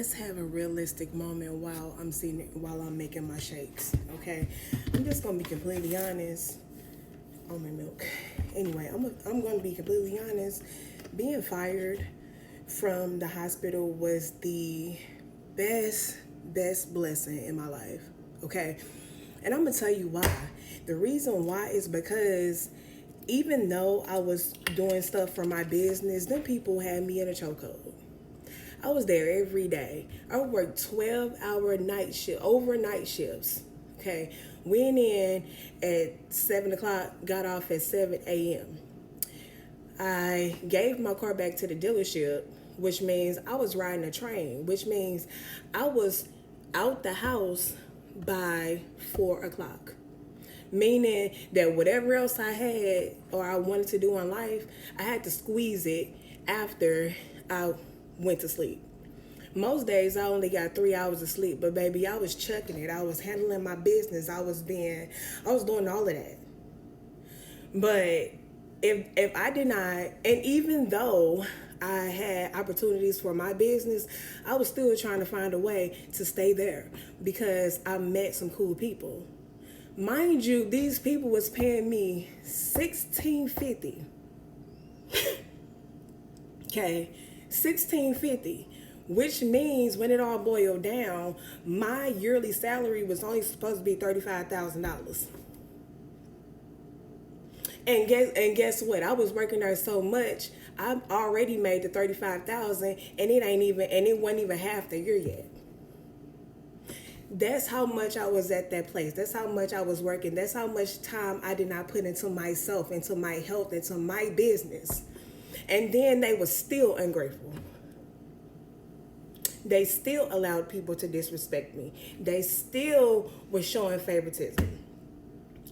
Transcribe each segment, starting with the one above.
let's have a realistic moment while I'm making my shakes. Okay, I'm just gonna be completely honest. On my milk. Anyway, I'm gonna be completely honest. Being fired from the hospital was the best blessing in my life. Okay, and I'm gonna tell you why. The reason why is because even though I was doing stuff for my business, them people had me in a chokehold. I was there every day. I would work 12-hour overnight shifts. Okay, went in at 7 o'clock, got off at 7 a.m. I gave my car back to the dealership, which means I was riding a train, which means I was out the house by 4 o'clock. Meaning that whatever else I had or I wanted to do in life, I had to squeeze it after I went to sleep. Most days I only got 3 hours of sleep, but baby, I was chucking it. I was handling my business. I was doing all of that. But if I did not, and even though I had opportunities for my business, I was still trying to find a way to stay there because I met some cool people. Mind you, these people was paying me $16.50. Okay, $16.50, which means when it all boiled down, my yearly salary was only supposed to be $35,000. And guess what? I was working there so much, I already made the $35,000, and it wasn't even half the year yet. That's how much I was at that place. That's how much I was working. That's how much time I did not put into myself, into my health, into my business. And then they were still ungrateful. They still allowed people to disrespect me. They still were showing favoritism.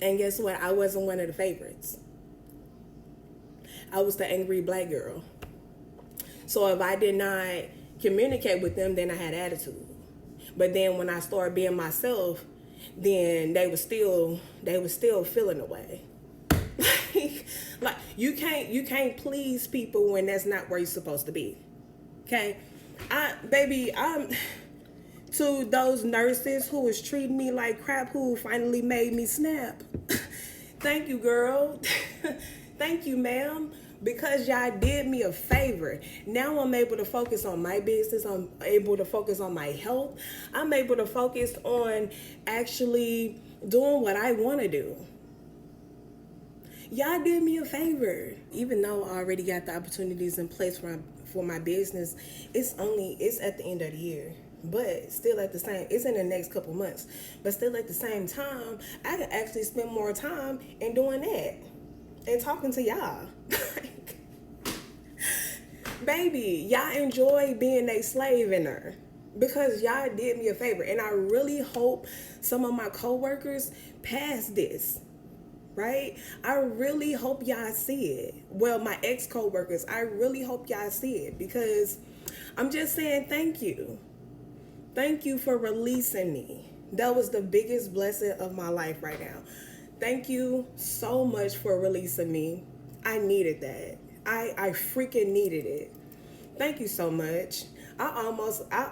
And guess what? I wasn't one of the favorites. I was the angry black girl. So if I did not communicate with them, then I had attitude. But then when I started being myself, then they were still feeling the way. Like you can't please people when that's not where you're supposed to be. Okay? I'm to those nurses who was treating me like crap, who finally made me snap. Thank you, girl. Thank you, ma'am. Because y'all did me a favor. Now I'm able to focus on my business. I'm able to focus on my health. I'm able to focus on actually doing what I want to do. Y'all did me a favor. Even though I already got the opportunities in place for my business, it's at the end of the year. But still it's in the next couple months. But still at the same time, I can actually spend more time in doing that and talking to y'all. Baby, y'all enjoy being a slave in there because y'all did me a favor. And I really hope some of my coworkers pass this, right? I really hope y'all see it. Well, my ex-coworkers, I really hope y'all see it because I'm just saying thank you. Thank you for releasing me. That was the biggest blessing of my life right now. Thank you so much for releasing me. I needed that. I freaking needed it. Thank you so much. I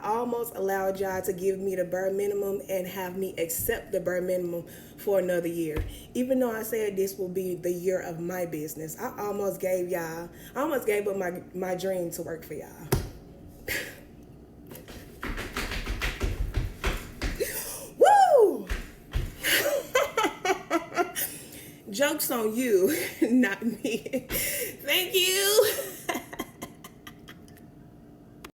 almost allowed y'all to give me the bare minimum and have me accept the bare minimum for another year. Even though I said this will be the year of my business, I almost gave up my dream to work for y'all. Woo! Joke's on you, not me. Thank you.